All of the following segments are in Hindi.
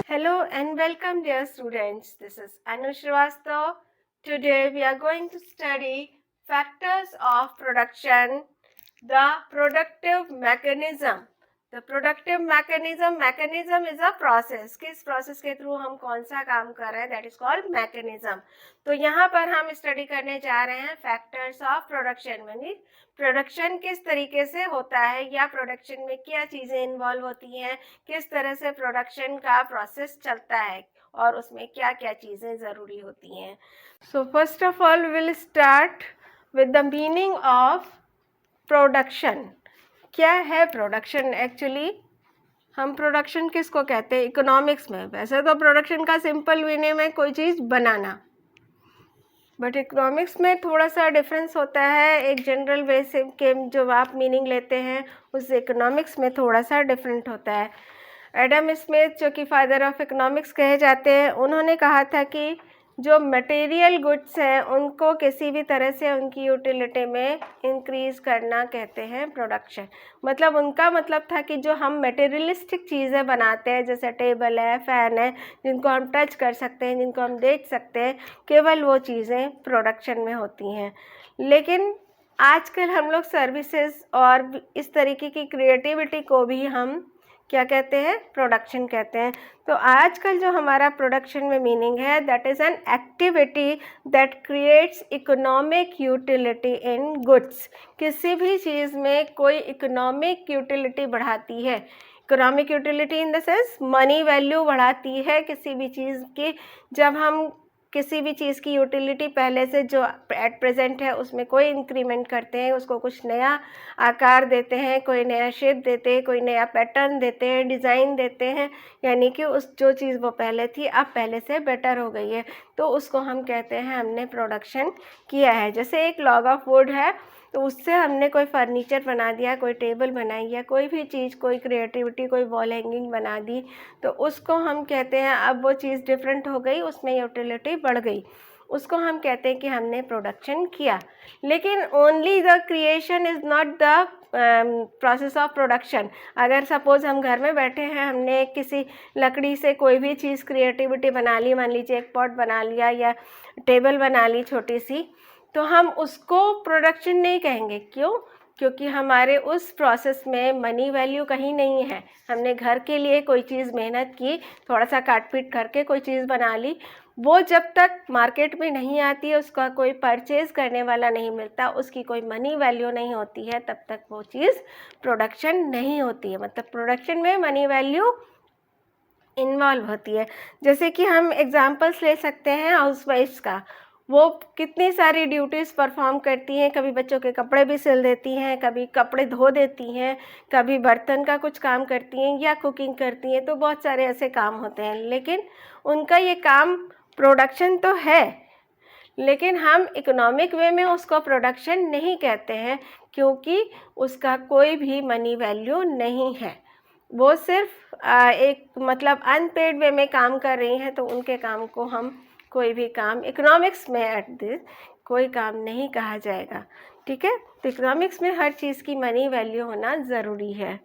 Hello and welcome, dear students. This is Anu Srivastav. Today we are going to study factors of production, the productive mechanism. The productive mechanism is a process. किस process के through हम कौन सा काम कर रहे हैं, that is called mechanism. तो यहाँ पर हम स्टडी करने जा रहे हैं factors of production, यानी प्रोडक्शन किस तरीके से होता है या प्रोडक्शन में क्या चीज़ें इन्वॉल्व होती हैं, किस तरह से प्रोडक्शन का प्रोसेस चलता है और उसमें क्या क्या चीज़ें ज़रूरी होती हैं. So first of all will start with the meaning of production. क्या है प्रोडक्शन एक्चुअली? हम प्रोडक्शन किसको कहते हैं इकोनॉमिक्स में? वैसे तो प्रोडक्शन का सिंपल मीनिंग है कोई चीज़ बनाना, बट इकोनॉमिक्स में थोड़ा सा डिफरेंस होता है. एक जनरल वे से के जो आप मीनिंग लेते हैं उससे इकोनॉमिक्स में थोड़ा सा डिफरेंट होता है. एडम स्मिथ जो कि फादर ऑफ इकोनॉमिक्स कहे जाते हैं, उन्होंने कहा था कि जो मटेरियल गुड्स हैं उनको किसी भी तरह से उनकी यूटिलिटी में इंक्रीज़ करना कहते हैं प्रोडक्शन. मतलब उनका मतलब था कि जो हम मटेरियलिस्टिक चीज़ें बनाते हैं, जैसे टेबल है, फ़ैन है, जिनको हम टच कर सकते हैं, जिनको हम देख सकते हैं, केवल वो चीज़ें प्रोडक्शन में होती हैं. लेकिन आजकल हम लोग सर्विसेज और इस तरीके की क्रिएटिविटी को भी हम क्या कहते हैं? प्रोडक्शन कहते हैं. तो आजकल जो हमारा प्रोडक्शन में मीनिंग है, that is an activity that creates economic utility in goods. किसी भी चीज़ में कोई इकोनॉमिक यूटिलिटी बढ़ाती है. Economic utility in the sense money value बढ़ाती है किसी भी चीज़ की. जब हम किसी भी चीज़ की यूटिलिटी पहले से जो एट प्रेजेंट है उसमें कोई इंक्रीमेंट करते हैं, उसको कुछ नया आकार देते हैं, कोई नया शेप देते हैं, कोई नया पैटर्न देते हैं, डिज़ाइन देते हैं, यानी कि उस जो चीज़ वो पहले थी अब पहले से बेटर हो गई है, तो उसको हम कहते हैं हमने प्रोडक्शन किया है. जैसे एक लॉग ऑफ वुड है, तो उससे हमने कोई फर्नीचर बना दिया, कोई टेबल बनाई या कोई भी चीज़, कोई क्रिएटिविटी, कोई वॉल हैंगिंग बना दी, तो उसको हम कहते हैं अब वो चीज़ डिफरेंट हो गई, उसमें यूटिलिटी बढ़ गई, उसको हम कहते हैं कि हमने प्रोडक्शन किया. लेकिन only the creation is not the process of production. अगर सपोज़ हम घर में बैठे हैं, हमने किसी लकड़ी से कोई भी चीज़ क्रिएटिविटी बना ली, मान लीजिए एक पॉट बना लिया या टेबल बना ली छोटी सी, तो हम उसको प्रोडक्शन नहीं कहेंगे. क्यों? क्योंकि हमारे उस प्रोसेस में मनी वैल्यू कहीं नहीं है. हमने घर के लिए कोई चीज़ मेहनत की, थोड़ा सा काट पीट करके कोई चीज़ बना ली, वो जब तक मार्केट में नहीं आती है, उसका कोई परचेज़ करने वाला नहीं मिलता, उसकी कोई मनी वैल्यू नहीं होती है, तब तक वो चीज़ प्रोडक्शन नहीं होती है. मतलब प्रोडक्शन में मनी वैल्यू इन्वॉल्व होती है. जैसे कि हम एग्जांपल्स ले सकते हैं हाउसवाइफ्स का. वो कितनी सारी ड्यूटीज़ परफॉर्म करती हैं, कभी बच्चों के कपड़े भी सिल देती हैं, कभी कपड़े धो देती हैं, कभी बर्तन का कुछ काम करती हैं या कुकिंग करती हैं. तो बहुत सारे ऐसे काम होते हैं, लेकिन उनका ये काम प्रोडक्शन तो है, लेकिन हम इकोनॉमिक वे में उसको प्रोडक्शन नहीं कहते हैं, क्योंकि उसका कोई भी मनी वैल्यू नहीं है. वो सिर्फ एक मतलब अनपेड वे में काम कर रही हैं, तो उनके काम को हम कोई भी काम इकोनॉमिक्स में एट दिस कोई काम नहीं कहा जाएगा. ठीक है? तो इकोनॉमिक्स में हर चीज़ की मनी वैल्यू होना ज़रूरी है.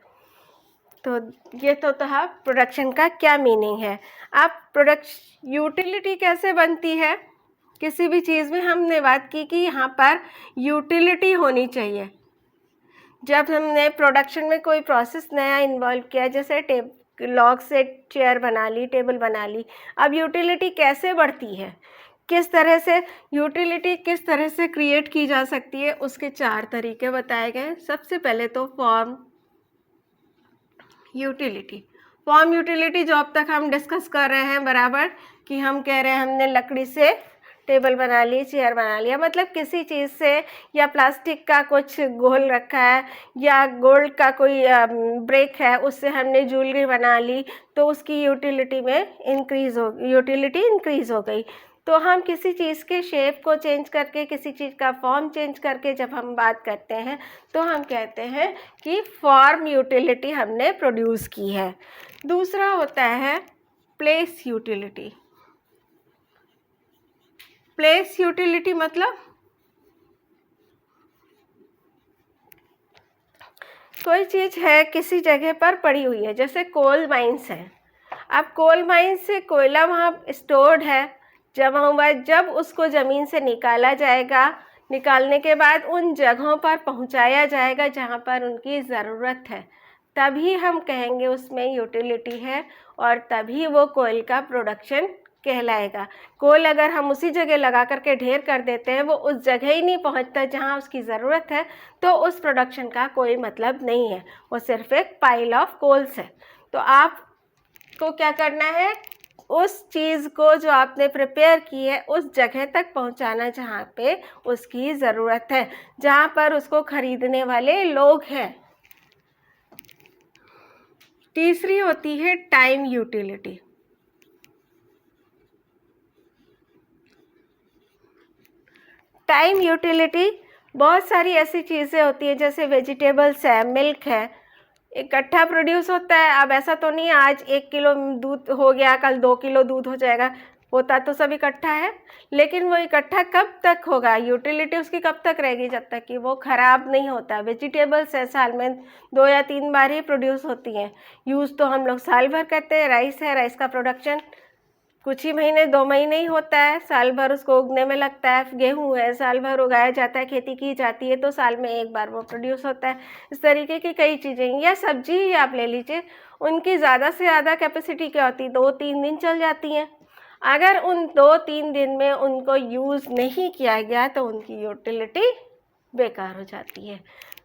तो ये तो था प्रोडक्शन का क्या मीनिंग है. अब प्रोडक्शन यूटिलिटी कैसे बनती है? किसी भी चीज़ में हमने बात की कि यहाँ पर यूटिलिटी होनी चाहिए. जब हमने प्रोडक्शन में कोई प्रोसेस नया इन्वॉल्व किया, जैसे लॉग से चेयर बना ली, टेबल बना ली, अब यूटिलिटी कैसे बढ़ती है, किस तरह से यूटिलिटी किस तरह से क्रिएट की जा सकती है, उसके 4 तरीके बताए गए. सबसे पहले तो फॉर्म यूटिलिटी जो अब तक हम डिस्कस कर रहे हैं बराबर, कि हम कह रहे हैं हमने लकड़ी से टेबल बना ली, चेयर बना लिया, मतलब किसी चीज़ से, या प्लास्टिक का कुछ गोल रखा है या गोल्ड का कोई ब्रेक है, उससे हमने ज्वेलरी बना ली, तो उसकी यूटिलिटी इंक्रीज़ हो गई. तो हम किसी चीज़ के शेप को चेंज करके, किसी चीज़ का फॉर्म चेंज करके जब हम बात करते हैं, तो हम कहते हैं कि फॉर्म यूटिलिटी हमने प्रोड्यूस की है. दूसरा होता है प्लेस यूटिलिटी. प्लेस यूटिलिटी मतलब कोई चीज़ है किसी जगह पर पड़ी हुई है, जैसे कोल माइंस है। अब कोल माइंस से कोयला वहाँ स्टोर्ड है, जमा हुआ है। जब उसको ज़मीन से निकाला जाएगा, निकालने के बाद उन जगहों पर पहुँचाया जाएगा जहाँ पर उनकी ज़रूरत है, तभी हम कहेंगे उसमें यूटिलिटी है और तभी वो कोयल का प्रोडक्शन कहलाएगा। कोल अगर हम उसी जगह लगा करके ढेर कर देते हैं, वो उस जगह ही नहीं पहुंचता जहां उसकी ज़रूरत है, तो उस प्रोडक्शन का कोई मतलब नहीं है, वो सिर्फ एक पाइल ऑफ कोल्स है। तो आपको क्या करना है, उस चीज़ को जो आपने प्रिपेयर की है उस जगह तक पहुंचाना जहां पे उसकी ज़रूरत है, जहां पर उसको खरीदने वाले लोग हैं। तीसरी होती है टाइम यूटिलिटी। टाइम यूटिलिटी बहुत सारी ऐसी चीज़ें होती हैं, जैसे वेजिटेबल्स है, मिल्क है, इकट्ठा प्रोड्यूस होता है। अब ऐसा तो नहीं आज 1 किलो दूध हो गया, कल 2 किलो दूध हो जाएगा, होता तो सब इकट्ठा है, लेकिन वो इकट्ठा कब तक होगा, यूटिलिटी उसकी कब तक रहेगी, जब तक कि वो ख़राब नहीं होता। वेजिटेबल्स है, साल में 2 या 3 बार ही प्रोड्यूस होती हैं, यूज़ तो हम लोग साल भर करते हैं। राइस है, राइस का प्रोडक्शन कुछ ही महीने 2 महीने ही होता है, साल भर उसको उगने में लगता है। गेहूँ है, साल भर उगाया जाता है, खेती की जाती है, तो साल में 1 बार वो प्रोड्यूस होता है। इस तरीके की कई चीज़ें, या सब्जी ही आप ले लीजिए, उनकी ज़्यादा से ज़्यादा कैपेसिटी क्या होती है, 2-3 दिन चल जाती हैं। अगर उन 2-3 दिन में उनको यूज़ नहीं किया गया तो उनकी यूटिलिटी बेकार हो जाती है।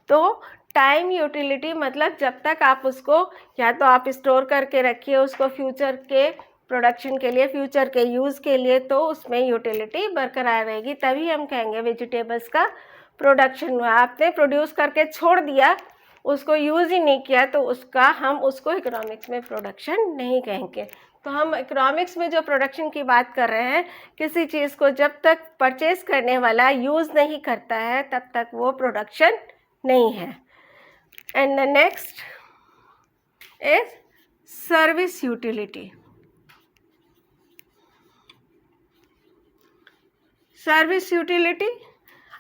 तो टाइम यूटिलिटी मतलब जब तक आप उसको, या तो आप स्टोर करके रखिए उसको फ्यूचर के प्रोडक्शन के लिए, फ्यूचर के यूज़ के लिए, तो उसमें यूटिलिटी बरकरार रहेगी, तभी हम कहेंगे वेजिटेबल्स का प्रोडक्शन हुआ। आपने प्रोड्यूस करके छोड़ दिया, उसको यूज़ ही नहीं किया, तो हम उसको इकोनॉमिक्स में प्रोडक्शन नहीं कहेंगे। तो हम इकोनॉमिक्स में जो प्रोडक्शन की बात कर रहे हैं, किसी चीज़ को जब तक परचेज करने वाला यूज़ नहीं करता है तब तक वो प्रोडक्शन नहीं है। And the next is service utility. Service utility,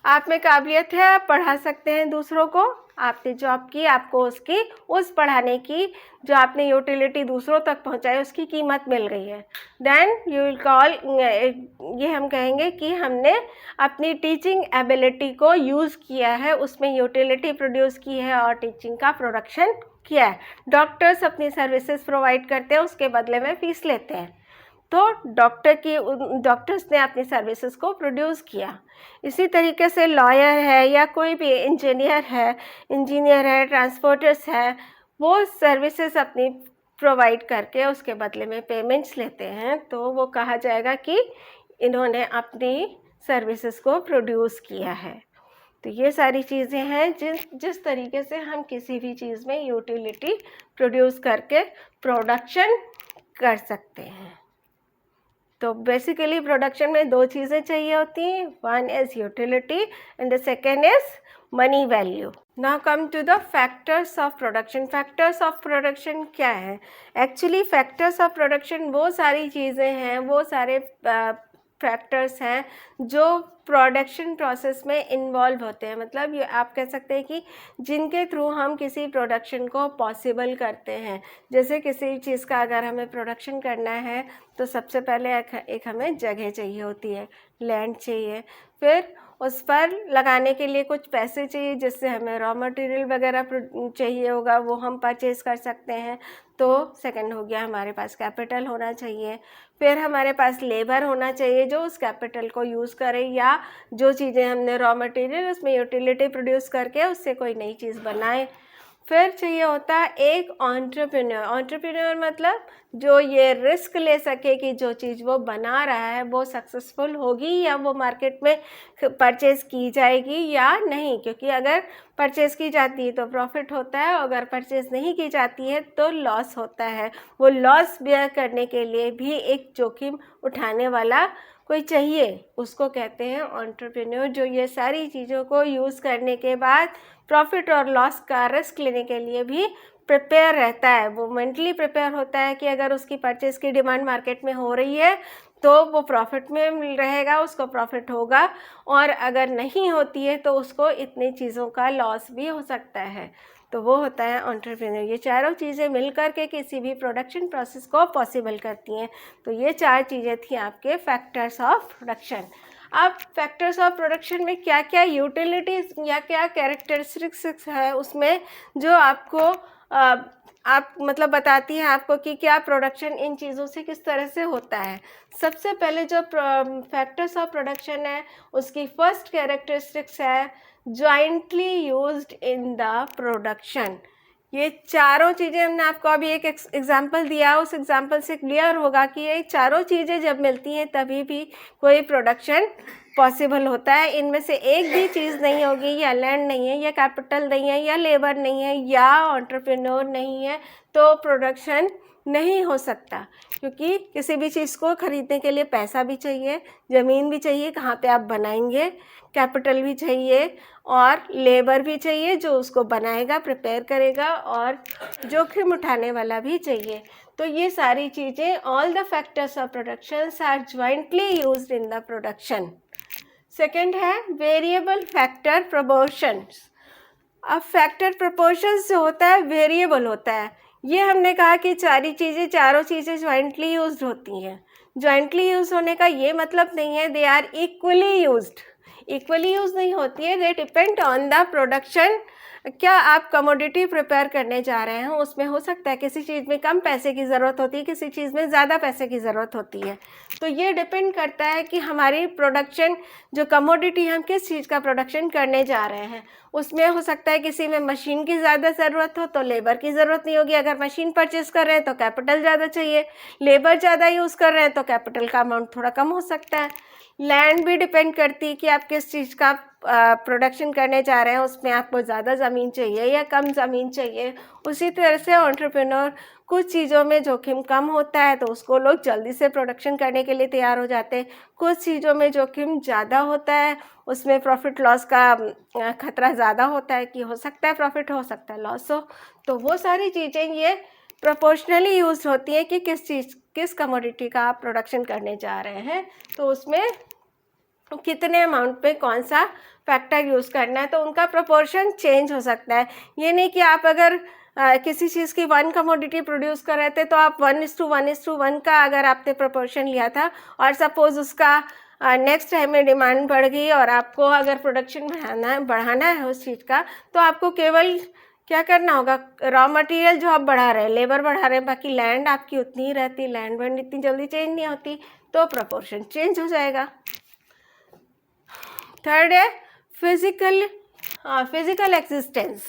आप में काबिलियत है, आप पढ़ा सकते हैं दूसरों को, आपने जॉब की, आपको उसकी, उस पढ़ाने की जो आपने यूटिलिटी दूसरों तक पहुंचाई, उसकी कीमत मिल गई है, देन यू विल कॉल, ये हम कहेंगे कि हमने अपनी टीचिंग एबिलिटी को यूज़ किया है, उसमें यूटिलिटी प्रोड्यूस की है और टीचिंग का प्रोडक्शन किया है। डॉक्टर्स अपनी सर्विसेज प्रोवाइड करते हैं, उसके बदले में फ़ीस लेते हैं, तो डॉक्टर्स ने अपनी सर्विसेज को प्रोड्यूस किया। इसी तरीके से लॉयर है या कोई भी इंजीनियर है, ट्रांसपोर्टर्स है, वो सर्विसेज अपनी प्रोवाइड करके उसके बदले में पेमेंट्स लेते हैं, तो वो कहा जाएगा कि इन्होंने अपनी सर्विसेज को प्रोड्यूस किया है। तो ये सारी चीज़ें हैं जिस तरीके से हम किसी भी चीज़ में यूटिलिटी प्रोड्यूस करके प्रोडक्शन कर सकते हैं। तो बेसिकली प्रोडक्शन में 2 चीज़ें चाहिए होती हैं, one is utility and the second is money value. Now come to the factors of production. Factors of production क्या है? एक्चुअली फैक्टर्स ऑफ प्रोडक्शन वो सारी चीज़ें हैं, वो सारे फैक्टर्स हैं जो प्रोडक्शन प्रोसेस में इन्वॉल्व होते हैं। मतलब ये आप कह सकते हैं कि जिनके थ्रू हम किसी प्रोडक्शन को पॉसिबल करते हैं। जैसे किसी चीज़ का अगर हमें प्रोडक्शन करना है तो सबसे पहले एक हमें जगह चाहिए होती है, लैंड चाहिए, फिर उस पर लगाने के लिए कुछ पैसे चाहिए, जिससे हमें रॉ मटेरियल वगैरह चाहिए होगा, वो हम परचेज़ कर सकते हैं। तो सेकंड हो गया हमारे पास कैपिटल होना चाहिए, फिर हमारे पास लेबर होना चाहिए जो उस कैपिटल को यूज़ करे, या जो चीज़ें हमने रॉ मटेरियल उसमें यूटिलिटी प्रोड्यूस करके उससे कोई नई चीज़ बनाए। फिर चाहिए होता है एक एंटरप्रेन्योर मतलब जो ये रिस्क ले सके कि जो चीज़ वो बना रहा है वो सक्सेसफुल होगी या वो मार्केट में परचेज़ की जाएगी या नहीं, क्योंकि अगर परचेज़ की जाती है तो प्रॉफिट होता है, अगर परचेज़ नहीं की जाती है तो लॉस होता है। वो लॉस बेयर करने के लिए भी एक जोखिम उठाने वाला कोई चाहिए, उसको कहते हैं एंटरप्रेन्योर, जो ये सारी चीज़ों को यूज़ करने के बाद प्रॉफिट और लॉस का रिस्क लेने के लिए भी प्रिपेयर रहता है। वो मेंटली प्रिपेयर होता है कि अगर उसकी परचेज़ की डिमांड मार्केट में हो रही है तो वो प्रॉफिट में रहेगा, उसको प्रॉफिट होगा, और अगर नहीं होती है तो उसको इतनी चीज़ों का लॉस भी हो सकता है। तो वो होता है एंटरप्रेन्योर। ये चारों चीज़ें मिलकर के किसी भी प्रोडक्शन प्रोसेस को पॉसिबल करती हैं। तो ये 4 चीज़ें थी आपके फैक्टर्स ऑफ प्रोडक्शन। अब फैक्टर्स ऑफ प्रोडक्शन में क्या क्या यूटिलिटीज़ या क्या कैरेक्टरिस्टिक्स है उसमें, जो आपको आप मतलब बताती हैं आपको कि क्या प्रोडक्शन इन चीज़ों से किस तरह से होता है। सबसे पहले जो फैक्टर्स ऑफ प्रोडक्शन है उसकी फर्स्ट कैरेक्टरिस्टिक्स है jointly used in the production. ये चारों चीज़ें हमने आपको अभी एक एग्जांपल दिया, उस एग्जांपल से क्लियर होगा कि ये चारों चीज़ें जब मिलती हैं तभी भी कोई प्रोडक्शन पॉसिबल होता है। इनमें से एक भी चीज़ नहीं होगी, या लैंड नहीं है, या कैपिटल नहीं है, या लेबर नहीं है, या एंटरप्रेन्योर नहीं है, तो प्रोडक्शन नहीं हो सकता। क्योंकि किसी भी चीज़ को ख़रीदने के लिए पैसा भी चाहिए, ज़मीन भी चाहिए कहाँ पे आप बनाएंगे, कैपिटल भी चाहिए और लेबर भी चाहिए जो उसको बनाएगा, प्रिपेयर करेगा, और जोखिम उठाने वाला भी चाहिए। तो ये सारी चीज़ें, all the factors of production are jointly used in the production. Second है वेरिएबल फैक्टर प्रोपोर्शंस। अब फैक्टर प्रोपोर्शंस जो होता है वेरिएबल होता है। ये हमने कहा कि चारों चीज़ें जॉइंटली यूज्ड होती हैं। जॉइंटली यूज होने का ये मतलब नहीं है they are equally used. Equally use नहीं होती है, they depend on the production. क्या आप कमोडिटी प्रिपेयर करने जा रहे हैं, उसमें हो सकता है किसी चीज़ में कम पैसे की ज़रूरत होती है, किसी चीज़ में ज़्यादा पैसे की ज़रूरत होती है। तो ये डिपेंड करता है कि हमारी प्रोडक्शन, जो कमोडिटी हम किस चीज़ का प्रोडक्शन करने जा रहे हैं, उसमें हो सकता है किसी में मशीन की ज़्यादा ज़रूरत हो तो लेबर की ज़रूरत नहीं होगी। अगर मशीन परचेज़ कर रहे हैं तो कैपिटल ज़्यादा चाहिए, लेबर ज़्यादा यूज़ कर रहे हैं तो कैपिटल का अमाउंट थोड़ा कम हो सकता है। लैंड भी डिपेंड करती है कि आप किस चीज़ का प्रोडक्शन करने जा रहे हैं, उसमें आपको ज़्यादा ज़मीन चाहिए या कम ज़मीन चाहिए। उसी तरह से एंटरप्रेन्योर, कुछ चीज़ों में जोखिम कम होता है तो उसको लोग जल्दी से प्रोडक्शन करने के लिए तैयार हो जाते हैं। कुछ चीज़ों में जोखिम ज़्यादा होता है, उसमें प्रॉफिट लॉस का खतरा ज़्यादा होता है कि हो सकता है प्रॉफिट, हो सकता है लॉस हो। तो वो सारी चीज़ें ये प्रोपोर्शनली यूज होती हैं कि किस कमोडिटी का आप प्रोडक्शन करने जा रहे हैं, तो उसमें कितने अमाउंट पे कौन सा फैक्टर यूज़ करना है, तो उनका प्रोपोर्शन चेंज हो सकता है। ये नहीं कि आप अगर किसी चीज़ की 1 कमोडिटी प्रोड्यूस कर रहे थे तो आप 1:1:1 का अगर आपने प्रोपोर्शन लिया था, और सपोज़ उसका नेक्स्ट टाइम में डिमांड बढ़ गई और आपको अगर प्रोडक्शन बढ़ाना है उस चीज़ का, तो आपको केवल क्या करना होगा, रॉ मटेरियल जो आप बढ़ा रहे हैं, लेबर बढ़ा रहे हैं, बाकी लैंड आपकी उतनी ही रहती, लैंड वैंड इतनी जल्दी चेंज नहीं होती, तो प्रोपोर्शन चेंज हो जाएगा। थर्ड है फिजिकल एग्जिस्टेंस।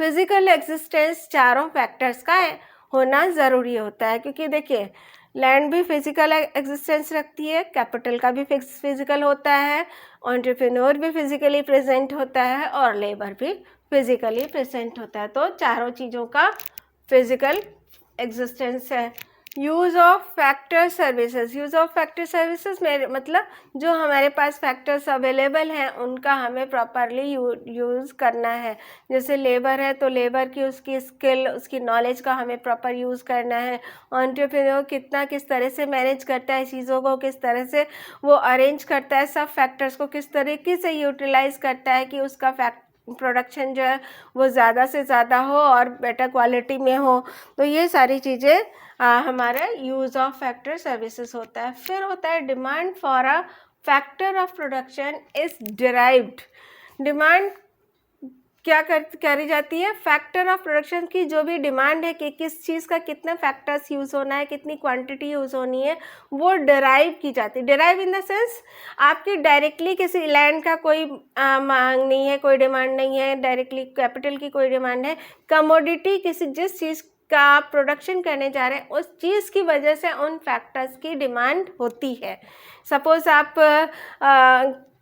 फिजिकल एग्जिस्टेंस चारों फैक्टर्स का होना ज़रूरी होता है, क्योंकि देखिए लैंड भी फिजिकल एग्जिस्टेंस रखती है, कैपिटल का भी फिजिकल होता है, एंटरप्रेन्योर भी फिजिकली प्रेजेंट होता है, और लेबर भी फिजिकली प्रेजेंट होता है। तो चारों चीज़ों का फिजिकल एग्जिस्टेंस है। Use of factor services. Use of factor services में मतलब जो हमारे पास फैक्टर्स अवेलेबल हैं उनका हमें प्रॉपरली यूज़ करना है। जैसे लेबर है तो लेबर की उसकी स्किल, उसकी नॉलेज का हमें प्रॉपर यूज़ करना है। एंटरप्रेन्योर किस तरह से मैनेज करता है चीज़ों को, किस तरह से वो अरेंज करता है, सब फैक्टर्स को किस तरीके से यूटिलाइज करता है कि उसका प्रोडक्शन जो है वो ज़्यादा से ज़्यादा हो और बेटर क्वालिटी में हो। तो ये सारी चीज़ें हमारा यूज़ ऑफ फैक्टर सर्विसेज होता है। फिर होता है demand for a factor of production is derived. Demand क्या करी जाती है, फैक्टर ऑफ प्रोडक्शन की जो भी डिमांड है कि किस चीज़ का कितना फैक्टर्स यूज़ होना है, कितनी क्वांटिटी यूज़ होनी है, वो डिराइव की जाती है। डिराइव इन द सेंस आपकी डायरेक्टली किसी लैंड का कोई मांग नहीं है, कोई डिमांड नहीं है, डायरेक्टली कैपिटल की कोई डिमांड है। कमोडिटी जिस चीज़ का आप प्रोडक्शन करने जा रहे हैं उस चीज़ की वजह से उन फैक्टर्स की डिमांड होती है। सपोज़ आप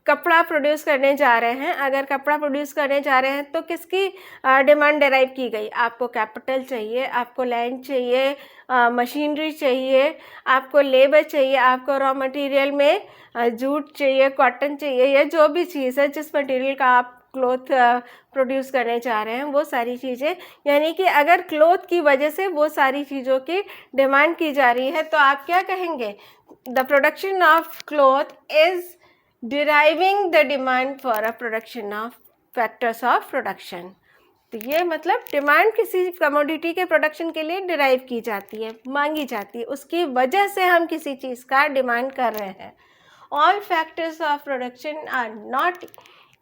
कपड़ा प्रोड्यूस करने जा रहे हैं, अगर कपड़ा प्रोड्यूस करने जा रहे हैं तो किसकी डिमांड डिराइव की गई, आपको कैपिटल चाहिए, आपको लैंड चाहिए, मशीनरी चाहिए, आपको लेबर चाहिए, आपको रॉ मटेरियल में जूट चाहिए, कॉटन चाहिए, या जो भी चीज़ है जिस मटेरियल का आप क्लॉथ प्रोड्यूस करने जा रहे हैं वो सारी चीज़ें, यानी कि अगर क्लॉथ की वजह से वो सारी चीज़ों की डिमांड की जा रही है तो आप क्या कहेंगे, the production of cloth is deriving the demand for a production of factors of production. तो ये मतलब डिमांड किसी कमोडिटी के प्रोडक्शन के लिए डिराइव की जाती है, मांगी जाती है, उसकी वजह से हम किसी चीज़ का डिमांड कर रहे हैं। All factors of production are not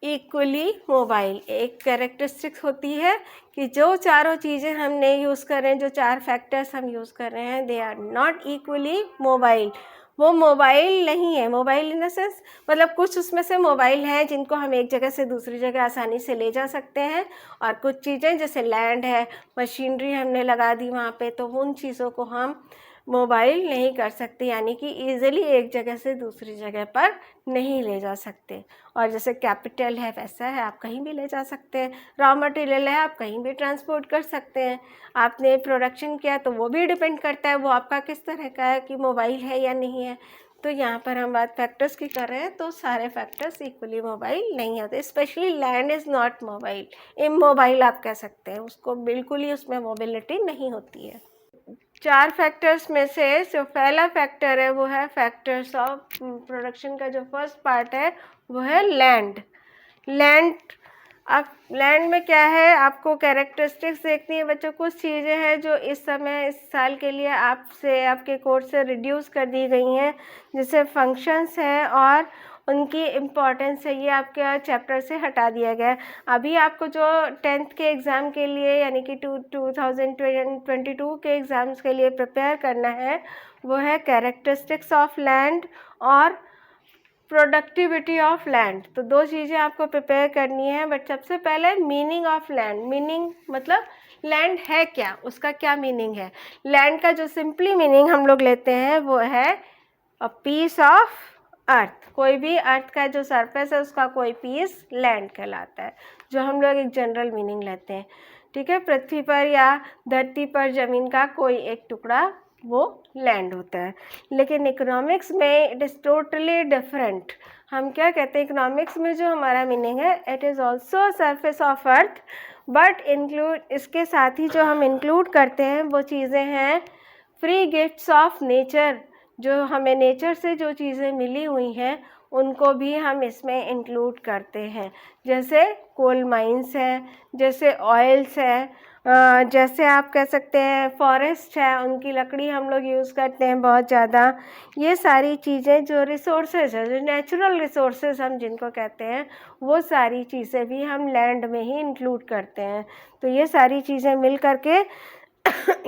equally mobile. एक कैरेक्टरिस्टिक्स होती है कि जो चारों चीज़ें हमने यूज़ कर रहे हैं, जो 4 फैक्टर्स हम यूज़ कर रहे हैं, they are not equally mobile. वो मोबाइल नहीं है। मोबाइल इन द सेंस मतलब कुछ उसमें से मोबाइल हैं जिनको हम एक जगह से दूसरी जगह आसानी से ले जा सकते हैं, और कुछ चीज़ें जैसे लैंड है, मशीनरी हमने लगा दी वहाँ पे, तो उन चीज़ों को हम मोबाइल नहीं कर सकते, यानी कि ईज़िली एक जगह से दूसरी जगह पर नहीं ले जा सकते। और जैसे कैपिटल है वैसा है, आप कहीं भी ले जा सकते हैं। रॉ मटेरियल है, आप कहीं भी ट्रांसपोर्ट कर सकते हैं। आपने प्रोडक्शन किया तो वो भी डिपेंड करता है वो आपका किस तरह का है, कि मोबाइल है या नहीं है। तो यहाँ पर हम बात फैक्टर्स की कर रहे हैं, तो सारे फैक्टर्स इक्वली मोबाइल नहीं होते। Specially land is not mobile, immobile आप कह सकते हैं उसको, बिल्कुल ही उसमें मोबिलिटी नहीं होती है। 4 फैक्टर्स में से जो पहला फैक्टर है वो है फैक्टर्स ऑफ प्रोडक्शन का जो फर्स्ट पार्ट है वो है लैंड। लैंड, अब लैंड में क्या है, आपको कैरेक्टरिस्टिक्स देखनी है बच्चों। कुछ चीज़ें हैं जो इस समय इस साल के लिए आपसे आपके कोर्स से रिड्यूस कर दी गई हैं, जैसे फंक्शंस हैं और उनकी इम्पॉर्टेंस है, ये आपके चैप्टर से हटा दिया गया है। अभी आपको जो 10th के एग्ज़ाम के लिए यानी कि 2022 के एग्ज़ाम्स के लिए प्रिपेयर करना है वो है कैरेक्टरिस्टिक्स ऑफ लैंड और प्रोडक्टिविटी ऑफ लैंड। तो 2 चीज़ें आपको प्रिपेयर करनी है। बट सबसे पहले मीनिंग ऑफ लैंड। मीनिंग मतलब लैंड है क्या, उसका क्या मीनिंग है। लैंड का जो सिंपली मीनिंग हम लोग लेते हैं वो है अ पीस ऑफ अर्थ। कोई भी अर्थ का जो सरफेस है उसका कोई पीस लैंड कहलाता है, जो हम लोग एक जनरल मीनिंग लेते हैं। ठीक है, पृथ्वी पर या धरती पर ज़मीन का कोई एक टुकड़ा वो लैंड होता है। लेकिन इकोनॉमिक्स में इट इज़ टोटली डिफरेंट। हम क्या कहते हैं इकोनॉमिक्स में, जो हमारा मीनिंग है, it is also surface of earth, but include इसके साथ ही जो हम इंक्लूड करते हैं वो चीज़ें हैं फ्री गिफ्ट्स ऑफ नेचर। जो हमें नेचर से जो चीज़ें मिली हुई हैं उनको भी हम इसमें इंक्लूड करते हैं, जैसे कोल माइंस हैं, जैसे ऑयल्स हैं, जैसे आप कह सकते हैं फॉरेस्ट है, उनकी लकड़ी हम लोग यूज़ करते हैं बहुत ज़्यादा। ये सारी चीज़ें जो रिसोर्सेज है, जो नेचुरल रिसोर्सेज हम जिनको कहते हैं, वो सारी चीज़ें भी हम लैंड में ही इंक्लूड करते हैं। तो ये सारी चीज़ें मिल करके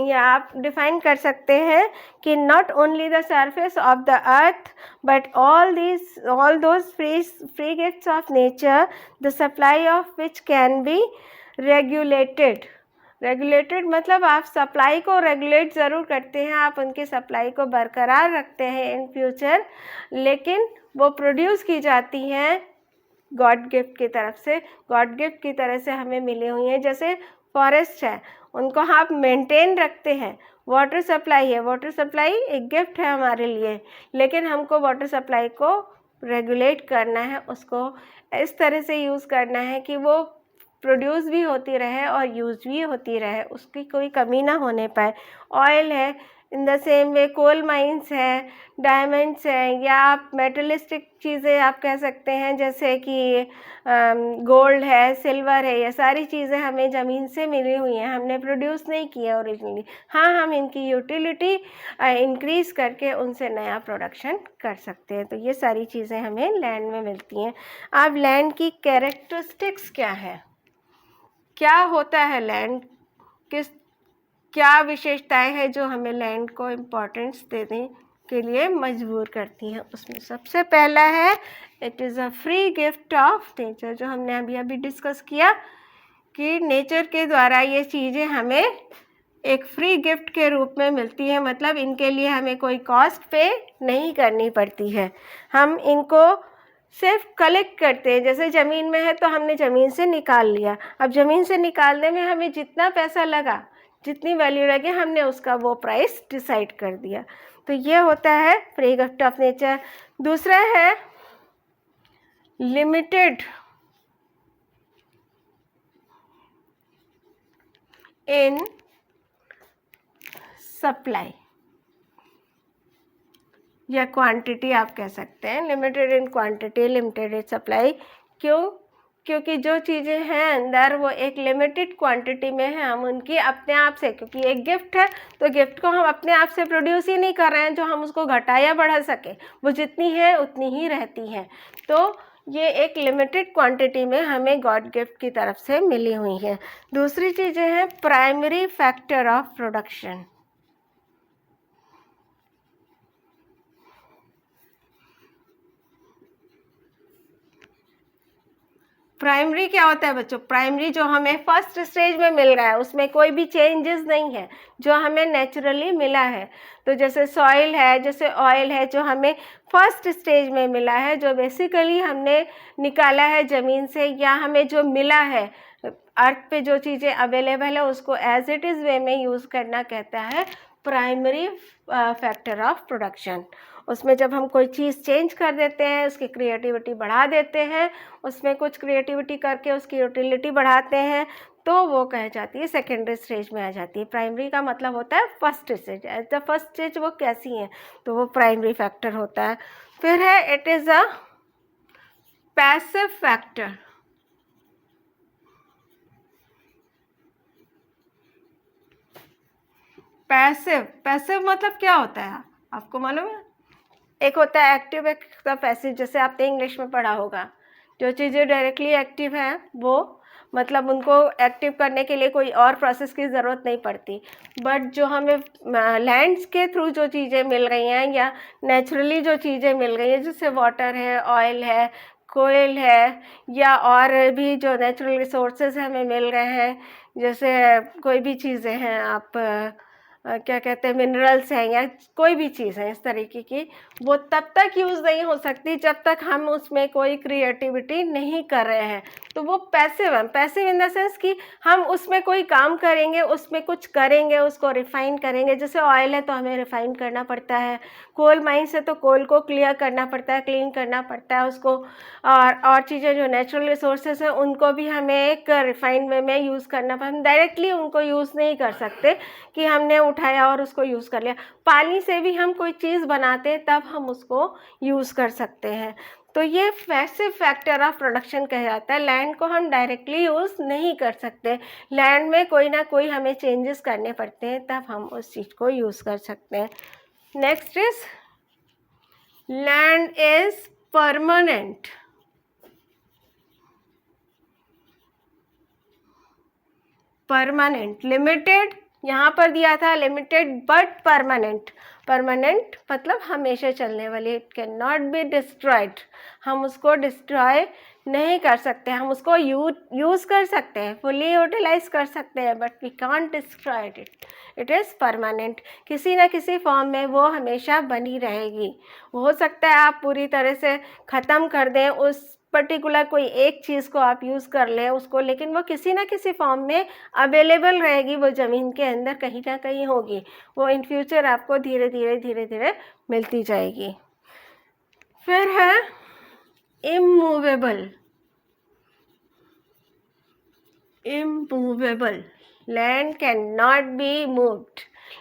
या आप डिफाइन कर सकते हैं कि not only the surface of the earth but all those free gifts of nature, the supply of which can be regulated. Regulated मतलब आप सप्लाई को रेगुलेट ज़रूर करते हैं, आप उनकी सप्लाई को बरकरार रखते हैं इन फ्यूचर, लेकिन वो प्रोड्यूस की जाती हैं गॉड गिफ्ट की तरफ से, गॉड गिफ्ट की तरह से हमें मिली हुई हैं। जैसे फॉरेस्ट है, उनको आप मेंटेन रखते हैं। वाटर सप्लाई है, वाटर सप्लाई एक गिफ्ट है हमारे लिए, लेकिन हमको वाटर सप्लाई को रेगुलेट करना है, उसको इस तरह से यूज़ करना है कि वो प्रोड्यूस भी होती रहे और यूज़ भी होती रहे, उसकी कोई कमी ना होने पाए। ऑयल है, in the same way coal mines हैं, डायमंड्स हैं, या आप मेटलिस्टिक चीज़ें आप कह सकते हैं जैसे कि गोल्ड है, सिल्वर है, ये सारी चीज़ें हमें ज़मीन से मिली हुई हैं, हमने प्रोड्यूस नहीं किया ओरिजिनली। हाँ, हम इनकी यूटिलिटी इंक्रीज़ करके उनसे नया प्रोडक्शन कर सकते हैं। तो ये सारी चीज़ें हमें लैंड में मिलती हैं। अब लैंड की कैरेक्टरिस्टिक्स क्या है, क्या होता है लैंड, क्या विशेषताएं हैं जो हमें लैंड को इम्पोर्टेंस देने के लिए मजबूर करती हैं। उसमें सबसे पहला है it is a free gift of nature, जो हमने अभी डिस्कस किया कि नेचर के द्वारा ये चीज़ें हमें एक फ्री गिफ्ट के रूप में मिलती है। मतलब इनके लिए हमें कोई कॉस्ट पे नहीं करनी पड़ती है, हम इनको सिर्फ कलेक्ट करते हैं। जैसे ज़मीन में है तो हमने ज़मीन से निकाल लिया, अब ज़मीन से निकालने में हमें जितना पैसा लगा, जितनी वैल्यू लगे, हमने उसका वो प्राइस डिसाइड कर दिया। तो ये होता है फ्री गिफ्ट ऑफ नेचर। दूसरा है लिमिटेड इन सप्लाई या क्वांटिटी आप कह सकते हैं। Limited in quantity, limited in supply. क्यों? क्योंकि जो चीज़ें हैं अंदर वो एक लिमिटेड क्वांटिटी में है, हम उनकी अपने आप से, क्योंकि एक गिफ्ट है तो गिफ्ट को हम अपने आप से प्रोड्यूस ही नहीं कर रहे हैं जो हम उसको घटा या बढ़ा सके, वो जितनी है उतनी ही रहती है। तो ये एक लिमिटेड क्वांटिटी में हमें गॉड गिफ्ट की तरफ से मिली हुई है। दूसरी चीज़ें हैं primary factor of production. Primary क्या होता है बच्चों? प्राइमरी जो हमें फर्स्ट स्टेज में मिल रहा है, उसमें कोई भी चेंजेस नहीं है, जो हमें नेचुरली मिला है। तो जैसे सॉइल है, जैसे ऑयल है, जो हमें फर्स्ट स्टेज में मिला है, जो बेसिकली हमने निकाला है ज़मीन से, या हमें जो मिला है अर्थ पे, जो चीज़ें अवेलेबल है उसको एज इट इज़ वे में यूज़ करना कहता है प्राइमरी फैक्टर ऑफ प्रोडक्शन। उसमें जब हम कोई चीज़ चेंज कर देते हैं, उसकी क्रिएटिविटी बढ़ा देते हैं, उसमें कुछ क्रिएटिविटी करके उसकी यूटिलिटी बढ़ाते हैं, तो वो कह जाती है सेकेंडरी स्टेज में आ जाती है। प्राइमरी का मतलब होता है first stage. As the first stage वो कैसी हैं, तो वो प्राइमरी फैक्टर होता है। फिर है it is a passive factor. Passive मतलब क्या होता है आपको मालूम है? एक होता है एक्टिव, एक होता है पैसिव। जैसे आपने इंग्लिश में पढ़ा होगा, जो चीज़ें डायरेक्टली एक्टिव हैं वो मतलब उनको एक्टिव करने के लिए कोई और प्रोसेस की ज़रूरत नहीं पड़ती। बट जो हमें लैंड्स के थ्रू जो चीज़ें मिल रही हैं या नेचुरली जो चीज़ें मिल रही हैं, जैसे वाटर है, ऑयल है, कोयल है, या और भी जो नेचुरल रिसोर्सेज हमें मिल रहे हैं, जैसे कोई भी चीज़ें हैं, आप क्या कहते हैं, मिनरल्स हैं या कोई भी चीज़ है इस तरीके की, वो तब तक यूज़ नहीं हो सकती जब तक हम उसमें कोई क्रिएटिविटी नहीं कर रहे हैं। तो वो पैसिव है। पैसिव इन द सेंस कि हम उसमें कोई काम करेंगे, उसमें कुछ करेंगे, उसको रिफ़ाइन करेंगे। जैसे ऑयल है तो हमें रिफ़ाइन करना पड़ता है, कोल माइंस है तो कोल को क्लियर करना पड़ता है, क्लीन करना पड़ता है उसको, और चीज़ें जो नेचुरल रिसोर्सेज हैं उनको भी हमें एक रिफ़ाइंड वे में यूज़ करना पड़ता है। हम डायरेक्टली उनको यूज़ नहीं कर सकते कि हमने उठाया और उसको यूज़ कर लिया। पानी से भी हम कोई चीज़ बनाते हैं तब हम उसको यूज़ कर सकते हैं। तो ये पैसिव फैक्टर ऑफ प्रोडक्शन कहा जाता है। लैंड को हम डायरेक्टली यूज़ नहीं कर सकते, लैंड में कोई ना कोई हमें चेंजेस करने पड़ते हैं तब हम उस चीज़ को यूज़ कर सकते हैं। Next is land is permanent. Permanent, limited यहाँ पर दिया था लिमिटेड बट परमानेंट। परमानेंट मतलब हमेशा चलने वाली। It can not be destroyed, हम उसको डिस्ट्रॉय नहीं कर सकते, हम उसको यूज़ कर सकते हैं, फुली यूटिलाइज कर सकते हैं, but we can't destroy it. It is permanent, किसी ना किसी फॉर्म में वो हमेशा बनी रहेगी। हो सकता है आप पूरी तरह से ख़त्म कर दें उस पर्टिकुलर कोई एक चीज़ को, आप यूज़ कर लें उसको, लेकिन वो किसी ना किसी फॉर्म में अवेलेबल रहेगी, वो ज़मीन के अंदर कहीं ना कहीं होगी, वो इन फ्यूचर आपको धीरे धीरे मिलती जाएगी। फिर है immovable. Immovable, land can not be moved.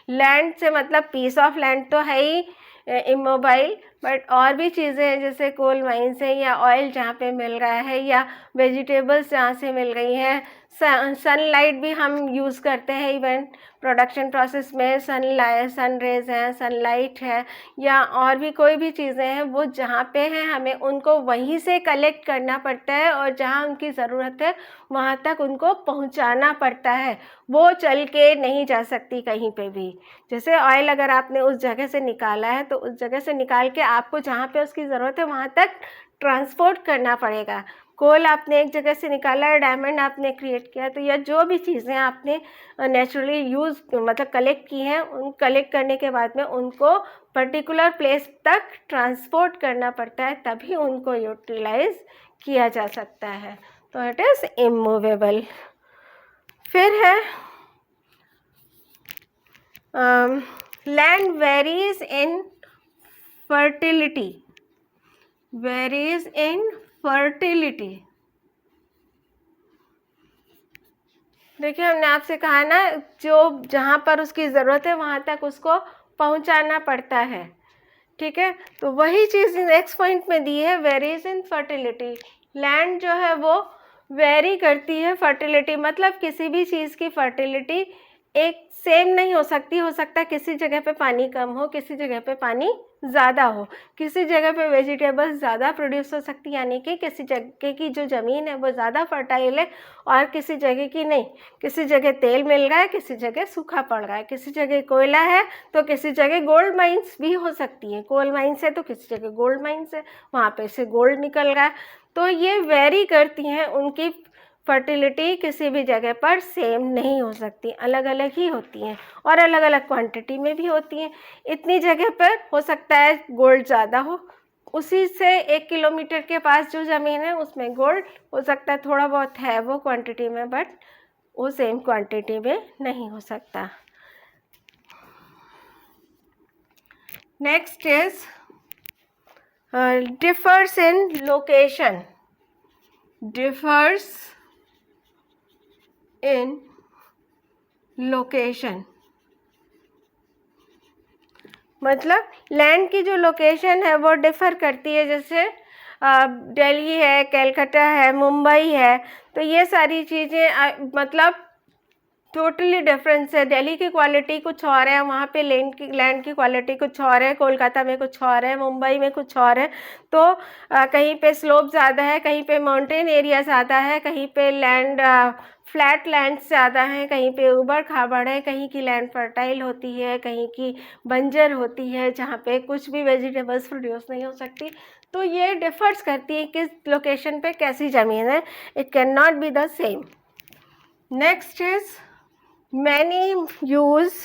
Land से मतलब पीस ऑफ लैंड तो है ही इमोबाइल, बट और भी चीज़ें हैं जैसे कोल माइंस है या ऑयल जहाँ पे मिल रहा है या वेजिटेबल्स जहाँ से मिल रही हैं, सनलाइट भी हम यूज़ करते हैं इवन प्रोडक्शन प्रोसेस में। सन रेज हैं, सनलाइट है, या और भी कोई भी चीज़ें हैं, वो जहाँ पे हैं हमें उनको वहीं से कलेक्ट करना पड़ता है और जहाँ उनकी ज़रूरत है वहाँ तक उनको पहुँचाना पड़ता है। वो चल के नहीं जा सकती कहीं पे भी। जैसे ऑयल अगर आपने उस जगह से निकाला है तो उस जगह से निकाल के आपको जहाँ पे उसकी ज़रूरत है वहाँ तक ट्रांसपोर्ट करना पड़ेगा। कोल आपने एक जगह से निकाला है, डायमंड आपने क्रिएट किया, तो या जो भी चीज़ें आपने नेचुरली यूज़ मतलब कलेक्ट की हैं, उन कलेक्ट करने के बाद में उनको पर्टिकुलर प्लेस तक ट्रांसपोर्ट करना पड़ता है, तभी उनको यूटिलाइज किया जा सकता है। तो इट इज़ इमूवेबल। फिर है लैंड वेरीज इन फर्टिलिटी। वेरीज इन फर्टिलिटी, देखिए हमने आपसे कहा ना, जो जहाँ पर उसकी ज़रूरत है वहाँ तक उसको पहुँचाना पड़ता है, ठीक है। तो वही चीज़ नेक्स्ट पॉइंट में दी है, वेरीज इन फर्टिलिटी। लैंड जो है वो वेरी करती है फर्टिलिटी, मतलब किसी भी चीज़ की फर्टिलिटी एक सेम नहीं हो सकती। हो सकता है किसी जगह पे पानी कम हो, किसी जगह पे पानी ज़्यादा हो, किसी जगह पे वेजिटेबल्स ज़्यादा प्रोड्यूस हो सकती, यानी कि किसी जगह की जो ज़मीन है वो ज़्यादा फर्टाइल है और किसी जगह की नहीं। किसी जगह तेल मिल रहा है, किसी जगह सूखा पड़ रहा है, किसी जगह कोयला है तो किसी जगह गोल्ड माइंस भी हो सकती हैं। कोल माइंस है तो किसी जगह गोल्ड माइंस है, वहाँ पे से गोल्ड निकल रहा है। तो ये वेरी करती हैं, उनकी फर्टिलिटी किसी भी जगह पर सेम नहीं हो सकती, अलग अलग ही होती हैं और अलग अलग क्वांटिटी में भी होती हैं। इतनी जगह पर हो सकता है गोल्ड ज़्यादा हो, उसी से 1 किलोमीटर के पास जो ज़मीन है उसमें गोल्ड हो सकता है थोड़ा बहुत है वो क्वांटिटी में, बट वो सेम क्वांटिटी में नहीं हो सकता। Next is differs in location, differs in location, मतलब लैंड की जो लोकेशन है वो डिफ़र करती है। जैसे दिल्ली है, कलकत्ता है, मुंबई है, तो ये सारी चीज़ें मतलब टोटली डिफरेंस है। दिल्ली की क्वालिटी कुछ और है, वहाँ पे लैंड की क्वालिटी कुछ और है, कोलकाता में कुछ और है, मुंबई में कुछ और है। तो कहीं पे स्लोप ज़्यादा है, कहीं पे माउंटेन एरिया ज़्यादा है, कहीं पे लैंड फ्लैट लैंड ज़्यादा है, कहीं पे ऊबड़ खाबड़ है, कहीं की लैंड फर्टाइल होती है, कहीं की बंजर होती है जहाँ पे कुछ भी वेजिटेबल्स प्रोड्यूस नहीं हो सकती। तो ये डिफर्स करती है किस लोकेशन पे कैसी ज़मीन है, it can not be the same. Next is many use,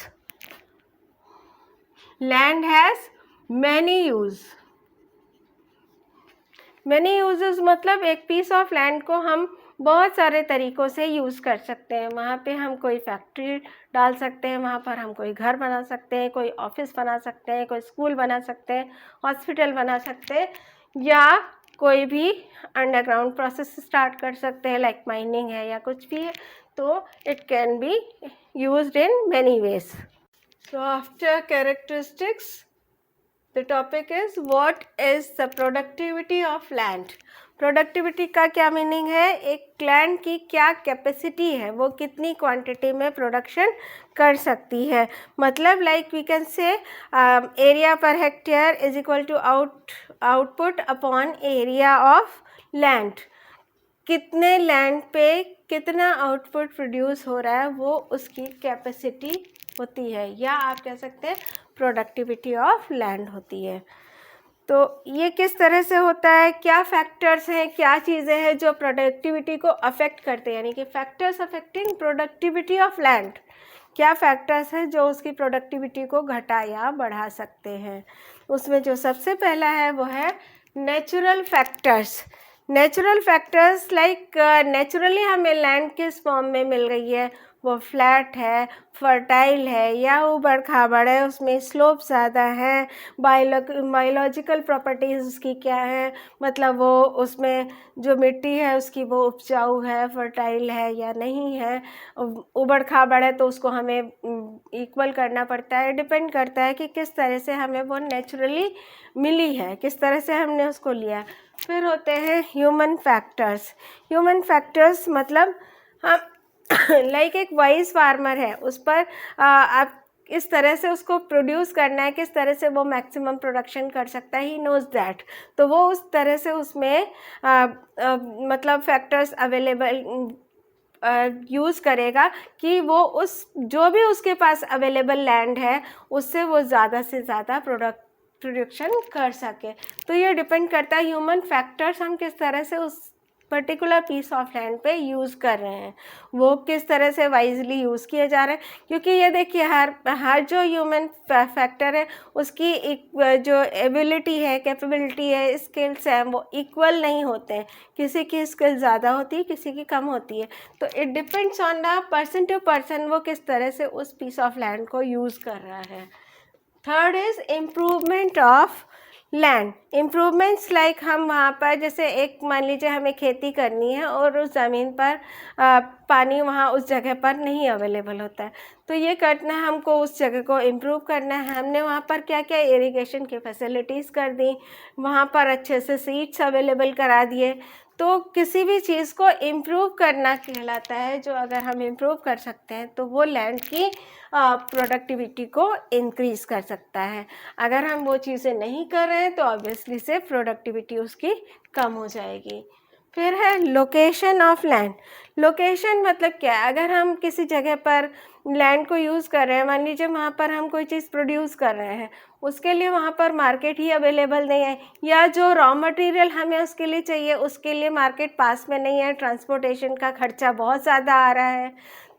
land has many use, many uses मतलब एक पीस ऑफ लैंड को हम बहुत सारे तरीक़ों से यूज़ कर सकते हैं। वहाँ पे हम कोई फैक्ट्री डाल सकते हैं, वहाँ पर हम कोई घर बना सकते हैं, कोई ऑफिस बना सकते हैं, कोई स्कूल बना सकते हैं, हॉस्पिटल बना सकते हैं, या कोई भी अंडरग्राउंड प्रोसेस स्टार्ट कर सकते हैं, लाइक माइनिंग है या कुछ भी है। तो it can be used in many ways. So after characteristics the topic is what is the productivity of land. Productivity का क्या मीनिंग है, एक लैंड की क्या कैपेसिटी है, वो कितनी क्वांटिटी में प्रोडक्शन कर सकती है। मतलब like we can say area per hectare is equal to output upon area of land. कितने लैंड पे कितना आउटपुट प्रोड्यूस हो रहा है वो उसकी कैपेसिटी होती है, या आप कह सकते हैं प्रोडक्टिविटी ऑफ लैंड होती है। तो ये किस तरह से होता है, क्या फैक्टर्स हैं, क्या चीज़ें हैं जो प्रोडक्टिविटी को अफेक्ट करते हैं, यानी कि factors affecting productivity of land. क्या फैक्टर्स हैं जो उसकी प्रोडक्टिविटी को घटा या बढ़ा सकते हैं। उसमें जो सबसे पहला है वो है natural factors. Natural factors like naturally हमें लैंड किस फॉर्म में मिल रही है, वो फ्लैट है, फर्टाइल है या ऊबड़ खाबड़ है, उसमें स्लोप ज़्यादा है, बायोलॉजिकल प्रॉपर्टीज़ उसकी क्या है, मतलब वो उसमें जो मिट्टी है उसकी वो उपजाऊ है, फर्टाइल है या नहीं है। ऊबड़ खाबड़ है तो उसको हमें इक्वल करना पड़ता है, डिपेंड करता है कि किस तरह से हमें वो नेचुरली मिली है, किस तरह से हमने उसको लिया। फिर होते हैं ह्यूमन फैक्टर्स। ह्यूमन फैक्टर्स मतलब हम लाइक एक वाइज फार्मर है, उस पर आप इस तरह से उसको प्रोड्यूस करना है, किस तरह से वो मैक्सिमम प्रोडक्शन कर सकता है, ही नोज़ दैट। तो वो उस तरह से उसमें मतलब फैक्टर्स अवेलेबल यूज़ करेगा कि वो उस जो भी उसके पास अवेलेबल लैंड है उससे वो ज़्यादा से ज़्यादा प्रोडक्शन कर सके। तो ये डिपेंड करता है ह्यूमन फैक्टर्स हम किस तरह से उस पर्टिकुलर पीस ऑफ लैंड पे यूज़ कर रहे हैं, वो किस तरह से वाइजली यूज़ किए जा रहे हैं। क्योंकि ये देखिए हर जो ह्यूमन फैक्टर है उसकी एक जो एबिलिटी है, कैपेबिलिटी है, स्किल्स हैं, वो इक्वल नहीं होते हैं। किसी की स्किल ज़्यादा होती है, किसी की कम होती है। तो it depends on the person to person वो किस तरह से उस पीस ऑफ लैंड को यूज़ कर रहा है। Third is improvement of land. Improvements like हम वहाँ पर जैसे एक मान लीजिए हमें खेती करनी है और उस ज़मीन पर पानी वहाँ उस जगह पर नहीं अवेलेबल होता है, तो ये करना है हमको, उस जगह को इम्प्रूव करना है। हमने वहाँ पर क्या क्या इरिगेशन की फैसिलिटीज़ कर दी, वहाँ पर अच्छे से सीड्स अवेलेबल करा दिए, तो किसी भी चीज़ को इम्प्रूव करना कहलाता है। जो अगर हम इम्प्रूव कर सकते हैं तो वो लैंड की प्रोडक्टिविटी को इंक्रीज़ कर सकता है। अगर हम वो चीज़ें नहीं कर रहे हैं तो ऑब्वियसली से प्रोडक्टिविटी उसकी कम हो जाएगी। फिर है लोकेशन ऑफ लैंड। लोकेशन मतलब क्या है? अगर हम किसी जगह पर लैंड को यूज़ कर रहे हैं, मान लीजिए वहाँ पर हम कोई चीज़ प्रोड्यूस कर रहे हैं, उसके लिए वहाँ पर मार्केट ही अवेलेबल नहीं है, या जो रॉ मटेरियल हमें उसके लिए चाहिए उसके लिए मार्केट पास में नहीं है, ट्रांसपोर्टेशन का खर्चा बहुत ज़्यादा आ रहा है,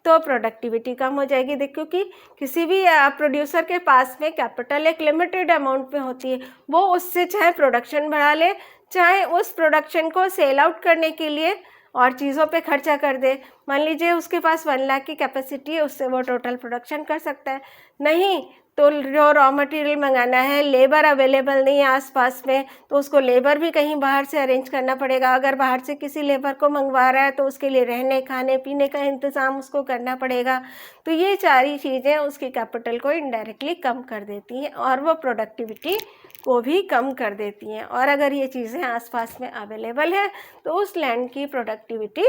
तो प्रोडक्टिविटी कम हो जाएगी। देखो कि किसी भी प्रोड्यूसर के पास में कैपिटल एक लिमिटेड अमाउंट में होती है, वो उससे चाहे प्रोडक्शन बढ़ा ले, चाहे उस प्रोडक्शन को सेल आउट करने के लिए और चीज़ों पे खर्चा कर दे। मान लीजिए उसके पास 1 लाख की कैपेसिटी है, उससे वो टोटल प्रोडक्शन कर सकता है। नहीं तो जो रॉ मटेरियल मंगाना है, लेबर अवेलेबल नहीं है आसपास में, तो उसको लेबर भी कहीं बाहर से अरेंज करना पड़ेगा। अगर बाहर से किसी लेबर को मंगवा रहा है तो उसके लिए रहने खाने पीने का इंतज़ाम उसको करना पड़ेगा। तो ये सारी चीज़ें उसकी कैपिटल को इनडायरेक्टली कम कर देती हैं और वो प्रोडक्टिविटी को भी कम कर देती हैं। और अगर ये चीज़ें आसपास में अवेलेबल है तो उस लैंड की प्रोडक्टिविटी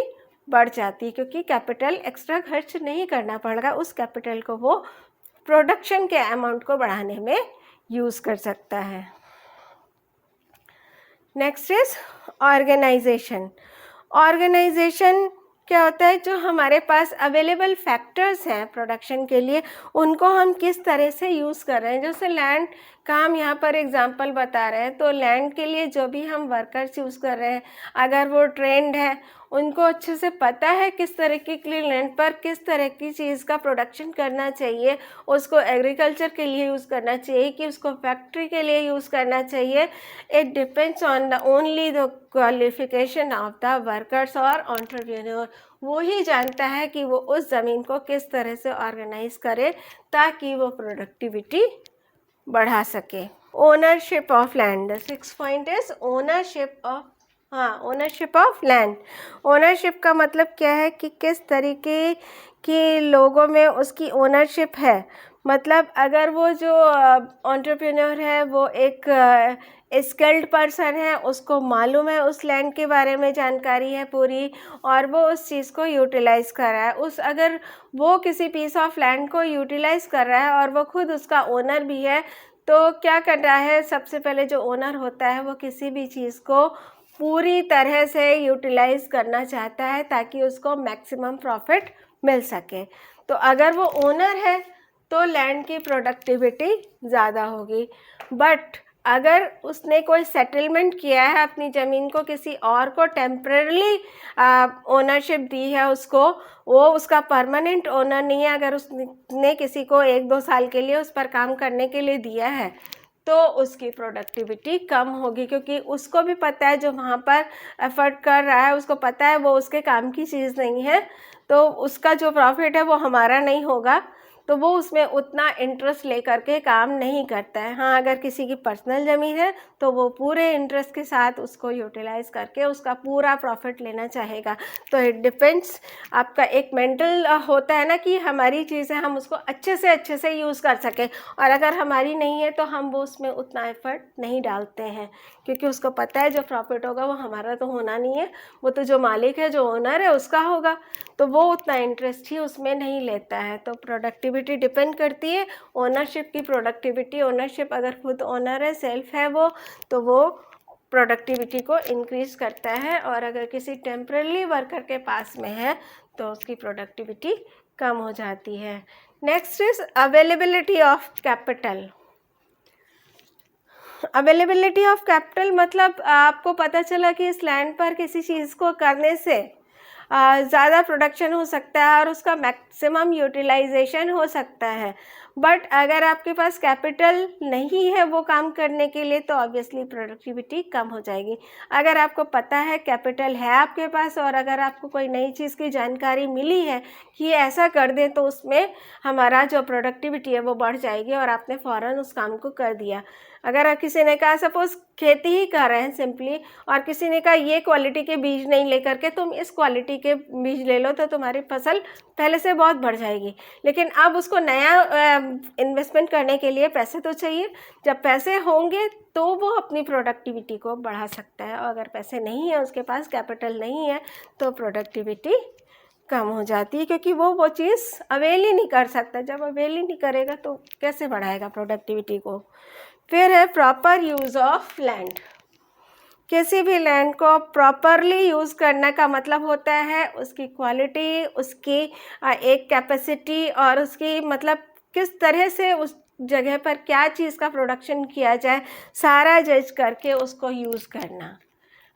बढ़ जाती है, क्योंकि कैपिटल एक्स्ट्रा खर्च नहीं करना पड़ेगा, उस कैपिटल को वो प्रोडक्शन के अमाउंट को बढ़ाने में यूज़ कर सकता है। Next is organisation. ऑर्गेनाइजेशन क्या होता है? जो हमारे पास अवेलेबल फैक्टर्स हैं प्रोडक्शन के लिए, उनको हम किस तरह से यूज़ कर रहे हैं। जैसे लैंड का हम यहाँ पर एग्जांपल बता रहे हैं, तो लैंड के लिए जो भी हम वर्कर्स यूज़ कर रहे हैं, अगर वो ट्रेंड है, उनको अच्छे से पता है किस तरीके के लिए लैंड पर किस तरह की चीज़ का प्रोडक्शन करना चाहिए, उसको एग्रीकल्चर के लिए यूज़ करना चाहिए कि उसको फैक्ट्री के लिए यूज़ करना चाहिए। It depends on the only the qualification of the workers और एंटरप्रेन्योर। वो ही जानता है कि वो उस ज़मीन को किस तरह से ऑर्गेनाइज करे ताकि वो प्रोडक्टिविटी बढ़ा सके। Ownership of land, the 6th point is ownership of ownership of land. Ownership का मतलब क्या है कि किस तरीके के लोगों में उसकी ओनरशिप है। मतलब अगर वो जो एंटरप्रेन्योर है वो एक स्किल्ड पर्सन है, उसको मालूम है, उस लैंड के बारे में जानकारी है पूरी, और वो उस चीज़ को यूटिलाइज़ कर रहा है। अगर वो किसी पीस ऑफ लैंड को यूटिलाइज़ कर रहा है और वो खुद उसका ओनर भी है, तो क्या कर रहा है? सबसे पहले जो ओनर होता है वो किसी भी चीज़ को पूरी तरह से यूटिलाइज़ करना चाहता है ताकि उसको मैक्सिमम प्रॉफिट मिल सके। तो अगर वो ओनर है तो लैंड की प्रोडक्टिविटी ज़्यादा होगी। बट अगर उसने कोई सेटलमेंट किया है, अपनी ज़मीन को किसी और को टेम्परेली ओनरशिप दी है, उसको, वो उसका परमानेंट ओनर नहीं है, अगर उसने किसी को 1-2 साल के लिए उस पर काम करने के लिए दिया है, तो उसकी प्रोडक्टिविटी कम होगी, क्योंकि उसको भी पता है, जो वहाँ पर एफर्ट कर रहा है उसको पता है वो उसके काम की चीज़ नहीं है, तो उसका जो प्रॉफिट है वो हमारा नहीं होगा, तो वो उसमें उतना इंटरेस्ट लेकर के काम नहीं करता है। हाँ, अगर किसी की पर्सनल ज़मीन है तो वो पूरे इंटरेस्ट के साथ उसको यूटिलाइज़ करके उसका पूरा प्रॉफिट लेना चाहेगा। तो इट डिपेंड्स, आपका एक मेंटल होता है ना कि हमारी चीज़ें हम उसको अच्छे से यूज़ कर सकें, और अगर हमारी नहीं है तो हम वो उसमें उतना एफर्ट नहीं डालते हैं, क्योंकि उसको पता है जो प्रॉफिट होगा वो हमारा तो होना नहीं है, वो तो जो मालिक है, जो ओनर है, उसका होगा, तो वो उतना इंटरेस्ट ही उसमें नहीं लेता है। तो प्रोडक्टिविटी डिपेंड करती है ओनरशिप की प्रोडक्टिविटी। ओनरशिप अगर खुद ओनर है, सेल्फ है वो, तो वो प्रोडक्टिविटी को इंक्रीज़ करता है, और अगर किसी टेम्पररी वर्कर के पास में है तो उसकी प्रोडक्टिविटी कम हो जाती है। Next is availability of capital. Availability of capital मतलब आपको पता चला कि इस लैंड पर किसी चीज़ को करने से ज़्यादा प्रोडक्शन हो सकता है और उसका मैक्सिमम यूटिलाइजेशन हो सकता है। बट अगर आपके पास कैपिटल नहीं है वो काम करने के लिए, तो ऑब्वियसली प्रोडक्टिविटी कम हो जाएगी। अगर आपको पता है, कैपिटल है आपके पास, और अगर आपको कोई नई चीज़ की जानकारी मिली है कि ये ऐसा कर दें तो उसमें हमारा जो प्रोडक्टिविटी है वो बढ़ जाएगी, और आपने फ़ौरन उस काम को कर दिया। अगर किसी ने कहा सपोज खेती ही कर रहे हैं सिंपली, और किसी ने कहा ये क्वालिटी के बीज नहीं लेकर के तुम इस क्वालिटी के बीज ले लो तो तुम्हारी फसल पहले से बहुत बढ़ जाएगी, लेकिन अब उसको नया इन्वेस्टमेंट करने के लिए पैसे तो चाहिए। जब पैसे होंगे तो वो अपनी प्रोडक्टिविटी को बढ़ा सकता है, और अगर पैसे नहीं है, उसके पास कैपिटल नहीं है, तो प्रोडक्टिविटी कम हो जाती है, क्योंकि वो चीज़ अवेल ही नहीं कर सकता। जब अवेल ही नहीं करेगा तो कैसे बढ़ाएगा प्रोडक्टिविटी को। फिर है प्रॉपर यूज़ ऑफ लैंड। किसी भी लैंड को प्रॉपरली यूज़ करने का मतलब होता है उसकी क्वालिटी, उसकी एक कैपेसिटी, और उसकी मतलब किस तरह से उस जगह पर क्या चीज़ का प्रोडक्शन किया जाए, सारा जज करके उसको यूज़ करना।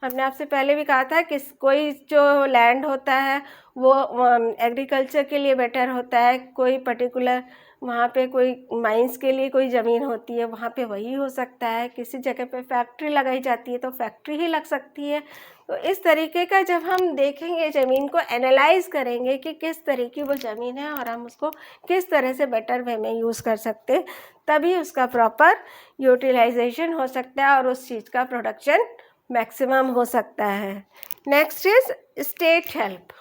हमने आपसे पहले भी कहा था कि कोई जो लैंड होता है वो एग्रीकल्चर के लिए बेटर होता है, कोई पर्टिकुलर वहाँ पे कोई माइंस के लिए कोई ज़मीन होती है वहाँ पे वही हो सकता है, किसी जगह पे फैक्ट्री लगाई जाती है तो फैक्ट्री ही लग सकती है। तो इस तरीके का जब हम देखेंगे, ज़मीन को एनालाइज करेंगे कि किस तरह की वो ज़मीन है और हम उसको किस तरह से बेटर वे में यूज़ कर सकते हैं, तभी उसका प्रॉपर यूटिलाइजेशन हो सकता है और उस चीज़ का प्रोडक्शन मैक्सिमम हो सकता है। Next is state help.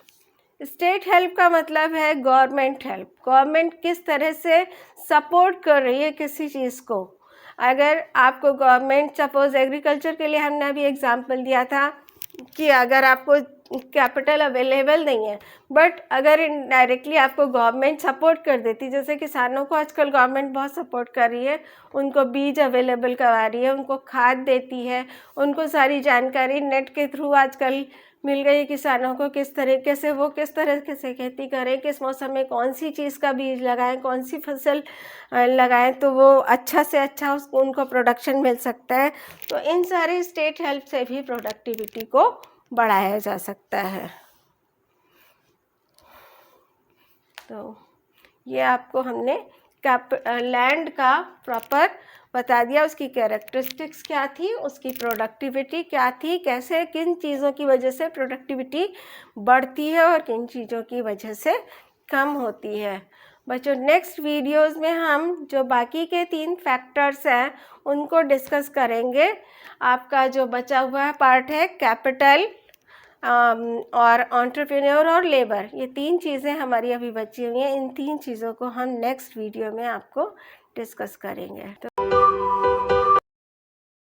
State help का मतलब है गवर्नमेंट हेल्प। गवर्नमेंट किस तरह से सपोर्ट कर रही है किसी चीज़ को। अगर आपको गवर्नमेंट सपोज एग्रीकल्चर के लिए हमने अभी एग्जांपल दिया था कि अगर आपको कैपिटल अवेलेबल नहीं है, बट अगर इनडायरेक्टली आपको गवर्नमेंट सपोर्ट कर देती, जैसे किसानों को आजकल गवर्नमेंट बहुत सपोर्ट कर रही है, उनको बीज अवेलेबल करवा रही है, उनको खाद देती है, उनको सारी जानकारी नेट के थ्रू आजकल मिल गई किसानों को, किस तरीके से वो किस तरह से खेती करें, किस मौसम में कौन सी चीज़ का बीज लगाएं, कौन सी फसल लगाएं तो वो अच्छा से अच्छा उनको प्रोडक्शन मिल सकता है। तो इन सारी स्टेट हेल्प से भी प्रोडक्टिविटी को बढ़ाया जा सकता है। तो ये आपको हमने लैंड का प्रॉपर बता दिया, उसकी कैरेक्टरिस्टिक्स क्या थी, उसकी प्रोडक्टिविटी क्या थी, कैसे किन चीज़ों की वजह से प्रोडक्टिविटी बढ़ती है और किन चीज़ों की वजह से कम होती है। बच्चों नेक्स्ट वीडियोस में हम जो बाकी के 3 फैक्टर्स हैं उनको डिस्कस करेंगे। आपका जो बचा हुआ है पार्ट है कैपिटल और एंटरप्रेन्योर और लेबर, ये 3 चीज़ें हमारी अभी बची हुई हैं। इन 3 चीज़ों को हम नेक्स्ट वीडियो में आपको डिस्कस करेंगे। तो